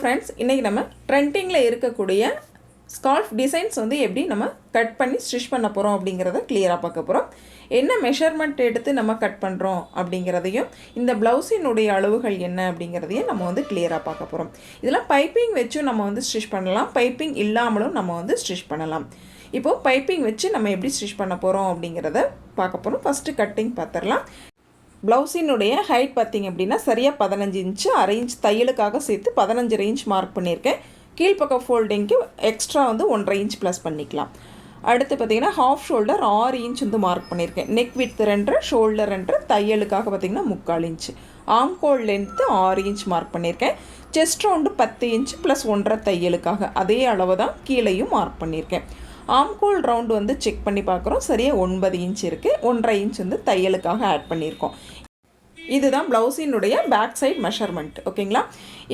Friends, இன்றைக்கி நம்ம ட்ரெண்டிங்கில் இருக்கக்கூடிய ஸ்கார்ஃப் டிசைன்ஸ் வந்து எப்படி நம்ம கட் பண்ணி ஸ்டிச் பண்ண போகிறோம் அப்படிங்கிறத கிளியராக பார்க்க போகிறோம். என்ன மெஷர்மெண்ட் எடுத்து நம்ம கட் பண்ணுறோம் அப்படிங்கிறதையும், இந்த ப்ளவுஸினுடைய அளவுகள் என்ன அப்படிங்கிறதையும் நம்ம வந்து கிளியராக பார்க்க போகிறோம். இதில் பைப்பிங் வச்சும் நம்ம வந்து ஸ்டிச் பண்ணலாம், பைப்பிங் இல்லாமலும் நம்ம வந்து ஸ்டிச் பண்ணலாம். இப்போது பைப்பிங் வச்சு நம்ம எப்படி ஸ்டிச் பண்ண போகிறோம் அப்படிங்கிறத பார்க்க போகிறோம். ஃபஸ்ட்டு கட்டிங் பார்த்துடலாம். ப்ளவுஸினுடைய ஹைட் பார்த்திங்க அப்படின்னா சரியாக 15 இன்ச்சு, அரை இன்ச் தையலுக்காக சேர்த்து 15 இன்ச் மார்க் பண்ணியிருக்கேன். கீழ்ப்பக்கம் ஃபோல்டிங்க்கு எக்ஸ்ட்ரா வந்து 1.5 இன்ச் ப்ளஸ் பண்ணிக்கலாம். அடுத்து பார்த்திங்கன்னா ஹாஃப் ஷோல்டர் 6 இன்ச் வந்து மார்க் பண்ணியிருக்கேன். நெக் வித் 2, ஷோல்டர் 2, தையலுக்காக பார்த்திங்கன்னா 3/4 இன்ச்சு. ஆம்கோல் லென்த்து 6 இன்ச் மார்க் பண்ணியிருக்கேன். செஸ்ட் ரவுண்டு 10 இன்ச் ப்ளஸ் 1.5 தையலுக்காக அதே அளவு தான் கீழேயும் மார்க் பண்ணியிருக்கேன். ஆம்கோல் ரவுண்டு வந்து செக் பண்ணி பார்க்குறோம், சரியாக 9 இன்ச் இருக்குது. 1.5 இன்ச் வந்து தையலுக்காக ஆட் பண்ணியிருக்கோம். இதுதான் ப்ளவுஸினுடைய பேக் சைட் மெஷர்மெண்ட். ஓகேங்களா?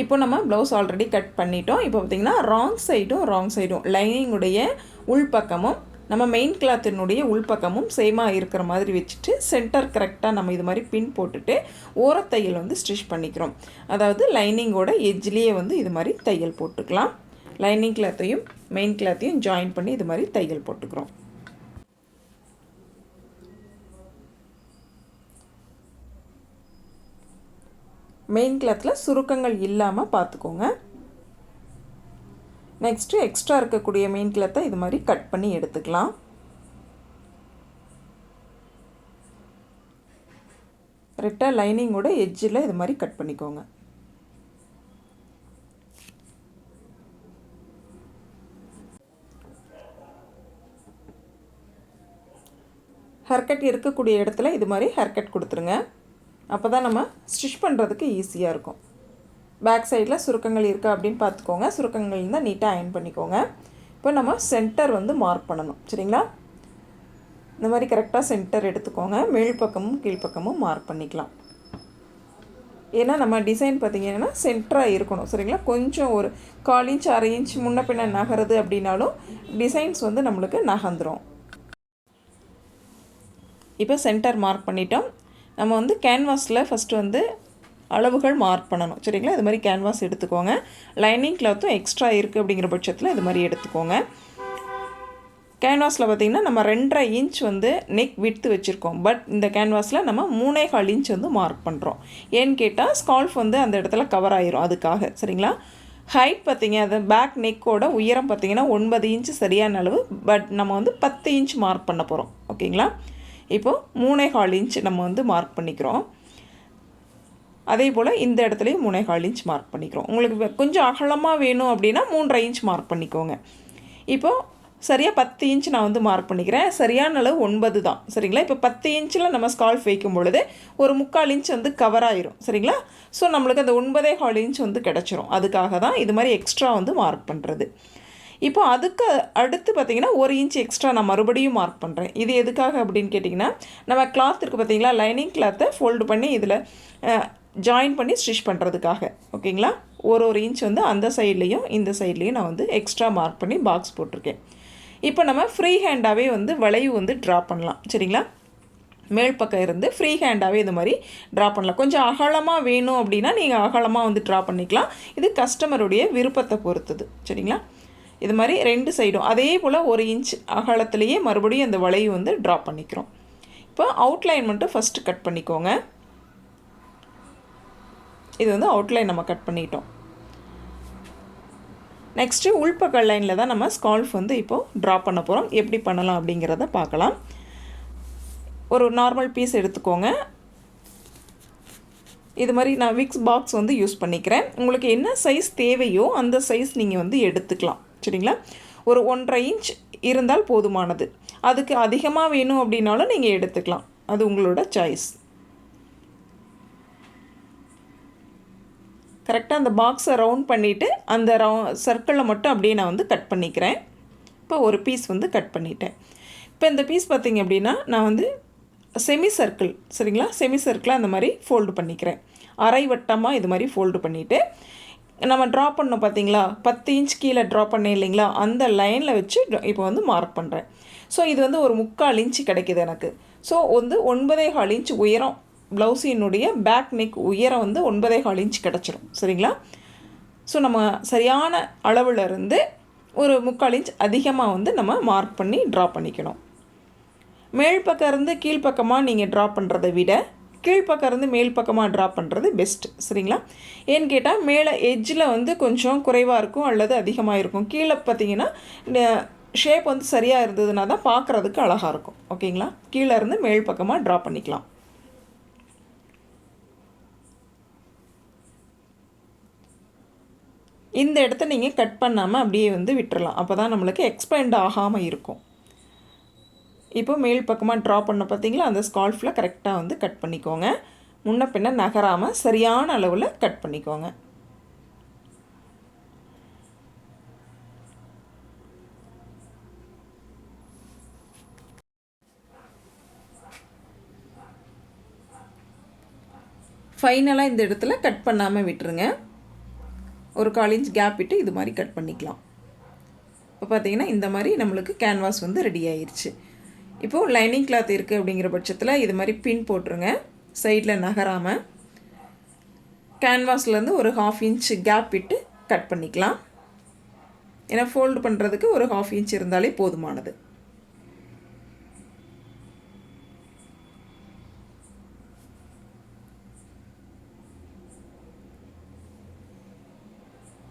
இப்போ நம்ம ப்ளவுஸ் ஆல்ரெடி கட் பண்ணிட்டோம். இப்போ பார்த்திங்கன்னா ராங் சைடும் லைனிங்குடைய உள்பக்கமும் நம்ம மெயின் கிளாத்தினுடைய உள்பக்கமும் சேமாக இருக்கிற மாதிரி வச்சுட்டு சென்டர் கரெக்டாக நம்ம இது மாதிரி பின் போட்டுட்டு ஓரத்தையல் வந்து ஸ்டிச் பண்ணிக்கிறோம். அதாவது லைனிங்கோட எட்ஜ்லேயே வந்து இது மாதிரி தையல் போட்டுக்கலாம். லைனிங் கிளாத்தையும் மெயின் கிளாத்தையும் ஜாயின் பண்ணி இது மாதிரி தையல் போட்டுக்கிறோம். மெயின் கிளாத்தில் சுருக்கங்கள் இல்லாமல் பார்த்துக்கோங்க. நெக்ஸ்ட்டு எக்ஸ்ட்ரா இருக்கக்கூடிய மெயின் கிளாத்தை இது மாதிரி கட் பண்ணி எடுத்துக்கலாம். கரெக்டாக லைனிங்கோட எட்ஜில் இது மாதிரி கட் பண்ணிக்கோங்க. ஹேர்கட் இருக்கக்கூடிய இடத்துல இது மாதிரி ஹேர்கட் கொடுத்துருங்க. அப்போ தான் நம்ம ஸ்டிச் பண்ணுறதுக்கு ஈஸியாக இருக்கும். பேக் சைடில் சுருக்கங்கள் இருக்கா அப்படின்னு பார்த்துக்கோங்க. சுருக்கங்கள் இருந்தால் நீட்டாக அயன் பண்ணிக்கோங்க. இப்போ நம்ம சென்டர் வந்து மார்க் பண்ணணும். சரிங்களா? இந்த மாதிரி கரெக்டாக சென்டர் எடுத்துக்கோங்க. மேல் பக்கமும் கீழ்ப்பக்கமும் மார்க் பண்ணிக்கலாம். ஏன்னா நம்ம டிசைன் பார்த்திங்கன்னா சென்டராக இருக்கணும். சரிங்களா? கொஞ்சம் ஒரு 1/4 இன்ச், அரை இன்ச் முன்ன பின்ன நகருது அப்படின்னாலும் டிசைன்ஸ் வந்து நம்மளுக்கு நகர்ந்துடும். இப்போ சென்டர் மார்க் பண்ணிட்டோம். நம்ம வந்து கேன்வாஸில் ஃபஸ்ட்டு வந்து அளவுகள் மார்க் பண்ணணும். சரிங்களா? இது மாதிரி கேன்வாஸ் எடுத்துக்கோங்க. லைனிங் கிளாத்தும் எக்ஸ்ட்ரா இருக்குது அப்படிங்கிற பட்சத்தில் இது மாதிரி எடுத்துக்கோங்க. கேன்வாஸில் பார்த்திங்கன்னா நம்ம 2.5 இன்ச் வந்து நெக் விட்த்து வச்சுருக்கோம். பட் இந்த கேன்வாஸில் நம்ம 3.25 இன்ச் வந்து மார்க் பண்ணுறோம். ஏன்னு கேட்டால் ஸ்கால்ஃப் வந்து அந்த இடத்துல கவர் ஆகிரும், அதுக்காக. சரிங்களா? ஹைட் பார்த்திங்க, அது பேக் நெக்கோட உயரம் பார்த்திங்கன்னா 9 இன்ச் சரியான அளவு. பட் நம்ம வந்து 10 இன்ச் மார்க் பண்ண போகிறோம். ஓகேங்களா? இப்போது 3.25 இன்ச் நம்ம வந்து மார்க் பண்ணிக்கிறோம். அதே போல் இந்த இடத்துலையும் 3.25 இன்ச் மார்க் பண்ணிக்கிறோம். உங்களுக்கு கொஞ்சம் அகலமாக வேணும் அப்படின்னா 3.5 இன்ச் மார்க் பண்ணிக்கோங்க. இப்போது சரியாக 10 இன்ச் நான் வந்து மார்க் பண்ணிக்கிறேன். சரியான அளவு 9 தான். சரிங்களா? இப்போ 10 இன்ச்சில் நம்ம ஸ்கால்ஃப் வைக்கும் பொழுது ஒரு 3/4 இன்ச் வந்து கவர் ஆயிரும். சரிங்களா? ஸோ நம்மளுக்கு அந்த 9.25 இன்ச் வந்து கிடச்சிரும். அதுக்காக தான் இது மாதிரி எக்ஸ்ட்ரா வந்து மார்க் பண்ணுறது. இப்போ அதுக்கு அடுத்து பார்த்திங்கன்னா 1 இன்ச் எக்ஸ்ட்ரா நான் மறுபடியும் மார்க் பண்ணுறேன். இது எதுக்காக அப்படின்னு கேட்டிங்கன்னா, நம்ம கிளாத் இருக்குது பார்த்திங்களா, லைனிங் கிளாத்தை ஃபோல்டு பண்ணி இதில் ஜாயின் பண்ணி ஸ்டிச் பண்ணுறதுக்காக. ஓகேங்களா? ஒரு இன்ச் வந்து அந்த சைட்லேயும் இந்த சைட்லேயும் நான் வந்து எக்ஸ்ட்ரா மார்க் பண்ணி பாக்ஸ் போட்டிருக்கேன். இப்போ நம்ம ஃப்ரீ ஹேண்டாகவே வந்து வளைவு வந்து ட்ரா பண்ணலாம். சரிங்களா? மேல் பக்கம் இருந்து ஃப்ரீ ஹேண்டாகவே இது மாதிரி ட்ரா பண்ணலாம். கொஞ்சம் அகலமாக வேணும் அப்படின்னா நீங்கள் அகலமாக வந்து ட்ரா பண்ணிக்கலாம். இது கஸ்டமருடைய விருப்பத்தை பொறுத்தது. சரிங்களா? இது மாதிரி 2 சைடும் அதே போல் 1 இன்ச் அகலத்துலேயே மறுபடியும் அந்த வளைவு வந்து ட்ரா பண்ணிக்கிறோம். இப்போ அவுட்லைன் மட்டும் ஃபஸ்ட்டு கட் பண்ணிக்கோங்க. இது வந்து அவுட்லைன் நம்ம கட் பண்ணிட்டோம். நெக்ஸ்ட்டு உள்பக்க லைனில் தான் நம்ம ஸ்கால்ஃப் வந்து இப்போது ட்ரா பண்ண போகிறோம். எப்படி பண்ணலாம் அப்படிங்கிறத பார்க்கலாம். ஒரு நார்மல் பீஸ் எடுத்துக்கோங்க. இது மாதிரி நான் விக்ஸ் பாக்ஸ் வந்து யூஸ் பண்ணிக்கிறேன். உங்களுக்கு என்ன சைஸ் தேவையோ அந்த சைஸ் நீங்கள் வந்து எடுத்துக்கலாம். சரிங்களா? ஒரு 1.5 இன்ச் இருந்தால் போதுமானது. அதுக்கு அதிகமாக வேணும் அப்படின்னாலும் நீங்கள் எடுத்துக்கலாம். அது உங்களோட சாய்ஸ். கரெக்டாக அந்த பாக்ஸை ரவுண்ட் பண்ணிவிட்டு அந்த சர்க்கிளில் மட்டும் அப்படியே நான் வந்து கட் பண்ணிக்கிறேன். இப்போ ஒரு பீஸ் வந்து கட் பண்ணிட்டேன். இப்போ இந்த பீஸ் பார்த்திங்க அப்படின்னா நான் வந்து செமி சர்க்கிள். சரிங்களா? செமி சர்க்கிளாக அந்த மாதிரி ஃபோல்டு பண்ணிக்கிறேன். அரை வட்டமாக இது மாதிரி ஃபோல்டு பண்ணிவிட்டு நம்ம ட்ரா பண்ணோம் பார்த்திங்களா, 10 இன்ச் கீழே ட்ரா பண்ணேன் இல்லைங்களா, அந்த லைனில் வச்சு இப்போ வந்து மார்க் பண்ணுறேன். ஸோ இது வந்து ஒரு 3/4 இன்ச்சு கிடைக்கிது எனக்கு. ஸோ வந்து 9.25 இன்ச் உயரம் ப்ளவுஸினுடைய பேக் நெக் உயரம் வந்து 9.25 இன்ச் கிடச்சிரும். சரிங்களா? ஸோ நம்ம சரியான அளவில் இருந்து ஒரு 3/4 இன்ச் அதிகமாக வந்து நம்ம மார்க் பண்ணி ட்ரா பண்ணிக்கணும். மேல் பக்கம் இருந்து கீழ்ப்பக்கமாக நீங்கள் ட்ரா பண்ணுறதை விட கீழ்ப்பக்கம் இருந்து மேல் பக்கமாக ட்ரா பண்ணுறது பெஸ்ட். சரிங்களா? ஏன்னு கேட்டால் மேலே எட்ஜில் வந்து கொஞ்சம் குறைவாக இருக்கும் அல்லது அதிகமாக இருக்கும். கீழே பார்த்தீங்கன்னா ஷேப் வந்து சரியாக இருந்ததுன்னா தான் பார்க்குறதுக்கு அழகாக இருக்கும். ஓகேங்களா? கீழே இருந்து மேல் பக்கமாக ட்ரா பண்ணிக்கலாம். இந்த இடத்த நீங்கள் கட் பண்ணாமல் அப்படியே வந்து விட்டுறலாம். அப்போ தான் நம்மளுக்கு எக்ஸ்பேண்ட் ஆகாமல் இருக்கும். இப்போ மேல் பக்கமாக ட்ரா பண்ண பார்த்தீங்களா, அந்த ஸ்கால்ஃபில் கரெக்டாக வந்து கட் பண்ணிக்கோங்க. முன்ன பின்ன நகராமல் சரியான அளவில் கட் பண்ணிக்கோங்க. ஃபைனலாக இந்த இடத்துல கட் பண்ணாமல் விட்டுருங்க. ஒரு 1/4 இன்ச் கேப் விட்டு இது மாதிரி கட் பண்ணிக்கலாம். இப்போ பார்த்தீங்கன்னா இந்த மாதிரி நம்மளுக்கு கேன்வாஸ் வந்து ரெடி ஆயிடுச்சு. இப்போது லைனிங் கிளாத் இருக்குது அப்படிங்கிற பட்சத்தில் இது மாதிரி பின் போட்டுருங்க. சைடில் நகராமல் கேன்வாஸ்லேருந்து ஒரு 1/2 இன்ச் கேப் விட்டு கட் பண்ணிக்கலாம். ஏன்னா ஃபோல்டு பண்ணுறதுக்கு ஒரு 1/2 இன்ச் இருந்தாலே போதுமானது.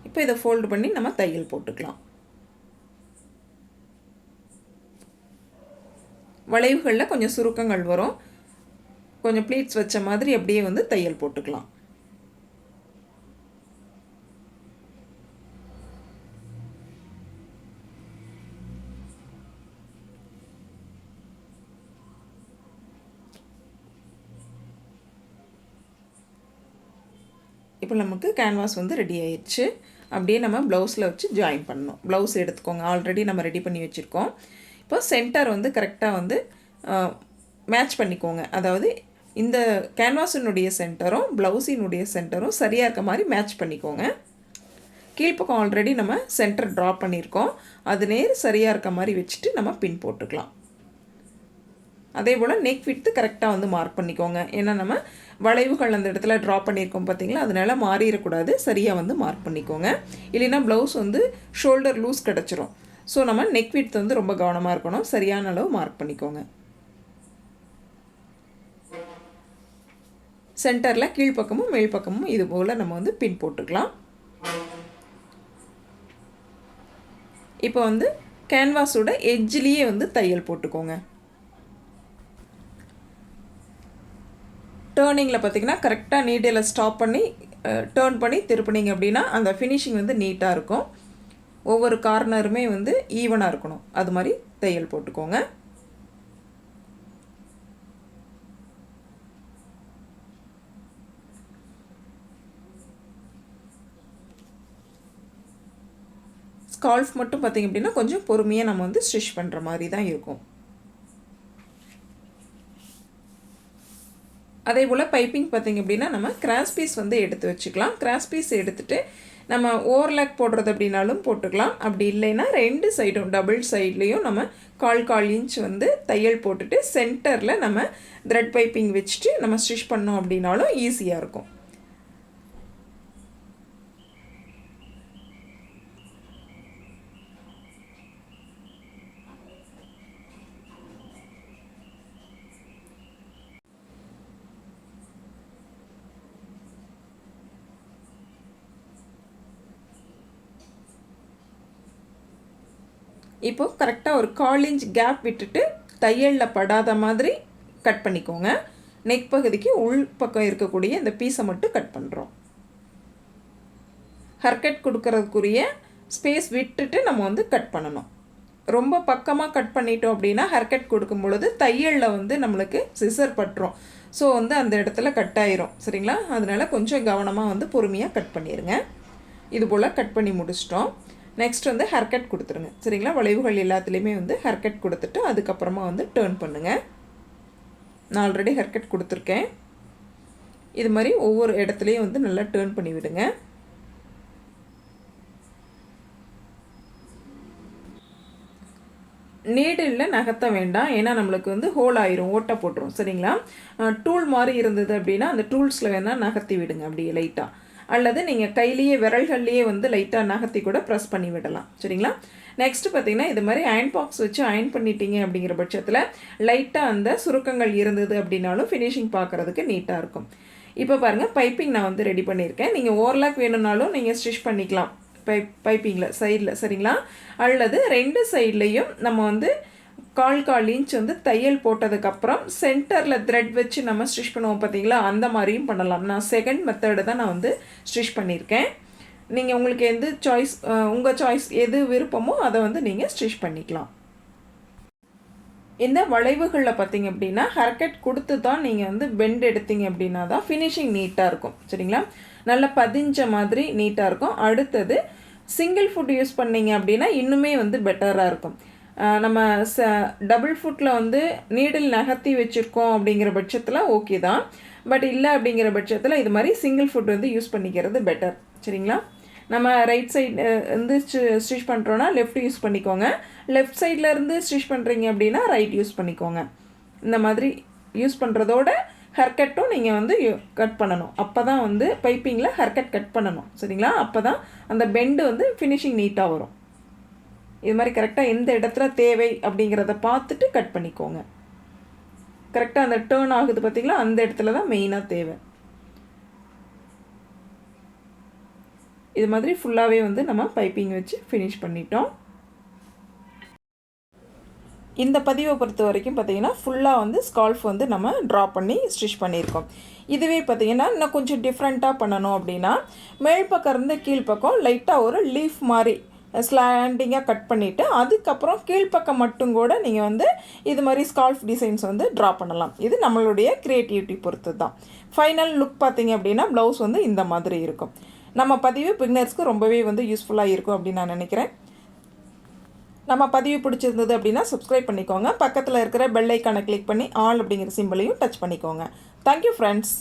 இப்போ இதை ஃபோல்டு பண்ணி நம்ம தையல் போட்டுக்கலாம். வளைவுகளில் கொஞ்சம் சுருக்கங்கள் வரும். கொஞ்சம் ப்ளீட்ஸ் வச்ச மாதிரி அப்படியே வந்து தையல் போட்டுக்கலாம். இப்போ நமக்கு கேன்வாஸ் வந்து ரெடி ஆயிடுச்சு. அப்படியே நம்ம ப்ளவுஸில் வச்சு ஜாயின் பண்ணணும். ப்ளவுஸ் எடுத்துக்கோங்க. ஆல்ரெடி நம்ம ரெடி பண்ணி வச்சுருக்கோம். இப்போ சென்டர் வந்து கரெக்டாக வந்து மேட்ச் பண்ணிக்கோங்க. அதாவது இந்த கேன்வாஸினுடைய சென்டரும் ப்ளவுஸினுடைய சென்டரும் சரியாக இருக்க மாதிரி மேட்ச் பண்ணிக்கோங்க. கீழ்ப்பக்கம் ஆல்ரெடி நம்ம சென்டர் ட்ரா பண்ணியிருக்கோம். அது நேர் சரியாக இருக்க மாதிரி வச்சுட்டு நம்ம பின் போட்டுக்கலாம். அதே போல் நெக் விட்டு கரெக்டாக வந்து மார்க் பண்ணிக்கோங்க. ஏன்னா நம்ம வளைவுகள் அந்த இடத்துல ட்ரா பண்ணியிருக்கோம் பார்த்தீங்களா, அதனால் மாறிடக்கூடாது. சரியாக வந்து மார்க் பண்ணிக்கோங்க. இல்லைன்னா ப்ளவுஸ் வந்து ஷோல்டர் லூஸ் கிடச்சிரும். ஸோ நம்ம நெக் விட்த் வந்து ரொம்ப கவனமாக இருக்கணும். சரியான அளவு மார்க் பண்ணிக்கோங்க. சென்டரில் கீழ்ப்பக்கமும் மேல் பக்கமும் இது போல் நம்ம வந்து பின் போட்டுக்கலாம். இப்போ வந்து கேன்வாஸோட எட்ஜ்லேயே வந்து தையல் போட்டுக்கோங்க. டேர்னிங்கில் பார்த்திங்கன்னா கரெக்டாக நீடில் ஸ்டாப் பண்ணி டேர்ன் பண்ணி திருப்பினீங்க அப்படின்னா அந்த ஃபினிஷிங் வந்து நீட்டாக இருக்கும். ஒவ்வொரு கார்னருமே வந்து ஈவனாக இருக்கணும். அது மாதிரி தையல் போட்டுக்கோங்க. ஸ்கால்ஃப் மட்டும் பார்த்திங்க அப்படின்னா கொஞ்சம் பொறுமையாக நம்ம வந்து ஸ்டிச் பண்ணுற மாதிரி தான் இருக்கும். அதே போல் பைப்பிங் பார்த்திங்க அப்படின்னா நம்ம கிராஸ் பீஸ் வந்து எடுத்து வச்சுக்கலாம். கிராஸ் பீஸ் எடுத்துகிட்டு நம்ம ஓவர்லாக் போடுறது அப்படின்னாலும் போட்டுக்கலாம். அப்படி இல்லைன்னா 2 சைடும் டபுள் சைட்லேயும் நம்ம 1/4 இன்ச் வந்து தையல் போட்டுட்டு சென்டரில் நம்ம த்ரெட் பைப்பிங் வச்சுட்டு நம்ம ஸ்டிச் பண்ணோம் அப்படின்னாலும் ஈஸியாக இருக்கும். இப்போது கரெக்டாக ஒரு 1/4 இன்ச் கேப் விட்டுட்டு தையலில் படாத மாதிரி கட் பண்ணிக்கோங்க. நெக் பகுதிக்கு உள் பக்கம் இருக்கக்கூடிய இந்த பீஸை மட்டும் கட் பண்ணுறோம். ஹர்கட் கொடுக்கறதுக்குரிய ஸ்பேஸ் விட்டுட்டு நம்ம வந்து கட் பண்ணணும். ரொம்ப பக்கமாக கட் பண்ணிட்டோம் அப்படின்னா ஹர்கட் கொடுக்கும் பொழுது தையலில் வந்து நம்மளுக்கு சிசர் பட்டுரும். ஸோ வந்து அந்த இடத்துல கட் ஆயிரும். சரிங்களா? அதனால் கொஞ்சம் கவனமாக வந்து பொறுமையாக கட் பண்ணிடுங்க. இது போல் கட் பண்ணி முடிச்சிட்டோம். நெக்ஸ்ட் வந்து ஹேர்கட் கொடுத்துருங்க. சரிங்களா? வளைவுகள் எல்லாத்துலேயுமே வந்து ஹேர்கட் கொடுத்துட்டு அதுக்கப்புறமா வந்து டேர்ன் பண்ணுங்கள். நான் ஆல்ரெடி ஹேர்கட் கொடுத்துருக்கேன். இது மாதிரி ஒவ்வொரு இடத்துலையும் வந்து நல்லா டேர்ன் பண்ணி விடுங்க. நீடில் நகர்த்த வேண்டாம். ஏன்னா நம்மளுக்கு வந்து ஹோல் ஆயிரும், ஓட்டை போட்டுரும். சரிங்களா? டூல் மாதிரி இருந்தது அப்படின்னா அந்த டூல்ஸில் வேணால் நகர்த்தி விடுங்க அப்படியே லைட்டாக. அல்லது நீங்கள் கையிலேயே விரல்கள்லேயே வந்து லைட்டாக நகர்த்தி கூட ப்ரெஸ் பண்ணி விடலாம். சரிங்களா? நெக்ஸ்ட்டு பார்த்திங்கன்னா இது மாதிரி அயன் பாக்ஸ் வச்சு அயன் பண்ணிட்டீங்க அப்படிங்கிற பட்சத்தில் லைட்டாக அந்த சுருக்கங்கள் இருந்தது அப்படின்னாலும் ஃபினிஷிங் பார்க்குறதுக்கு நீட்டாக இருக்கும். இப்போ பாருங்கள், பைப்பிங் நான் வந்து ரெடி பண்ணியிருக்கேன். நீங்கள் ஓவர்லாக் வேணும்னாலும் நீங்கள் ஸ்டிச் பண்ணிக்கலாம் பைப்பிங்கில் சைடில். சரிங்களா? அல்லது 2 சைட்லேயும் நம்ம வந்து 1/4 இன்ச் வந்து தையல் போட்டதுக்கப்புறம் சென்டரில் த்ரெட் வச்சு நம்ம ஸ்டிச் பண்ணுவோம் பார்த்தீங்களா, அந்த மாதிரியும் பண்ணலாம். நான் செகண்ட் மெத்தடு தான் நான் வந்து ஸ்டிச் பண்ணியிருக்கேன். நீங்கள் உங்களுக்கு எது சாய்ஸ், உங்கள் சாய்ஸ் எது விருப்பமோ அதை வந்து நீங்கள் ஸ்டிச் பண்ணிக்கலாம். இந்த வளைவுகளில் பார்த்திங்க அப்படின்னா ஹேர்கட் கொடுத்து தான் நீங்கள் வந்து பெண்ட் எடுத்தீங்க அப்படின்னா தான் ஃபினிஷிங் நீட்டாக இருக்கும். சரிங்களா? நல்லா பதிஞ்ச மாதிரி நீட்டாக இருக்கும். அடுத்தது சிங்கிள் ஃபுட் யூஸ் பண்ணிங்க அப்படின்னா இன்னுமே வந்து பெட்டராக இருக்கும். நம்ம டபுள் ஃபுட்டில் வந்து நீடில் நகர்த்தி வச்சுருக்கோம் அப்படிங்கிற பட்சத்தில் ஓகே தான். பட் இல்லை அப்படிங்கிற பட்சத்தில் இது மாதிரி சிங்கிள் ஃபுட் வந்து யூஸ் பண்ணிக்கிறது பெட்டர். சரிங்களா? நம்ம ரைட் சைடு வந்து ஸ்டிச் பண்ணுறோன்னா லெஃப்ட் யூஸ் பண்ணிக்கோங்க. லெஃப்ட் சைடில் இருந்து ஸ்டிச் பண்ணுறீங்க அப்படின்னா ரைட் யூஸ் பண்ணிக்கோங்க. இந்த மாதிரி யூஸ் பண்ணுறதோட ஹேர்கட்டும் நீங்கள் வந்து கட் பண்ணணும். அப்போ தான் வந்து பைப்பிங்கில் ஹேர்கட் கட் பண்ணணும். சரிங்களா? அப்போ தான் அந்த பெண்டு வந்து ஃபினிஷிங் நீட்டாக வரும். இது மாதிரி கரெக்டாக எந்த இடத்துல தேவை அப்படிங்கிறத பார்த்துட்டு கட் பண்ணிக்கோங்க. கரெக்டாக அந்த டேர்ன் ஆகுது பார்த்திங்களா, அந்த இடத்துல தான் மெயினாக தேவை. இது மாதிரி ஃபுல்லாகவே வந்து நம்ம பைப்பிங் வச்சு ஃபினிஷ் பண்ணிட்டோம். இந்த பதிவை பொறுத்த வரைக்கும் பார்த்திங்கன்னா ஃபுல்லாக வந்து ஸ்கால்ஃப் வந்து நம்ம ட்ரா பண்ணி ஸ்டிச் பண்ணியிருக்கோம். இதுவே பார்த்திங்கன்னா இன்னும் கொஞ்சம் டிஃப்ரெண்ட்டாக பண்ணணும் அப்படின்னா மேல் பக்கம் இருந்து கீழ்ப்பக்கம் லைட்டாக ஒரு லீஃப் மாதிரி ஸ்லாண்டிங்காக கட் பண்ணிவிட்டு அதுக்கப்புறம் கீழ்ப்பக்கம் மட்டும் கூட நீங்கள் வந்து இது மாதிரி ஸ்கால்ஃப் டிசைன்ஸ் வந்து ட்ரா பண்ணலாம். இது நம்மளுடைய க்ரியேட்டிவிட்டி பொறுத்து தான். ஃபைனல் லுக் பார்த்திங்க அப்படின்னா ப்ளவுஸ் வந்து இந்த மாதிரி இருக்கும். நம்ம பதிவு பிகினர்ஸ்க்கு ரொம்பவே வந்து யூஸ்ஃபுல்லாக இருக்கும் அப்படின்னு நான் நினைக்கிறேன். நம்ம பதிவு பிடிச்சிருந்தது அப்படின்னா சப்ஸ்கிரைப் பண்ணிக்கோங்க. பக்கத்தில் இருக்கிற பெல் ஐக்கானை கிளிக் பண்ணி ஆல் அப்படிங்கிற சிம்பிளையும் டச் பண்ணிக்கோங்க. Thank you friends.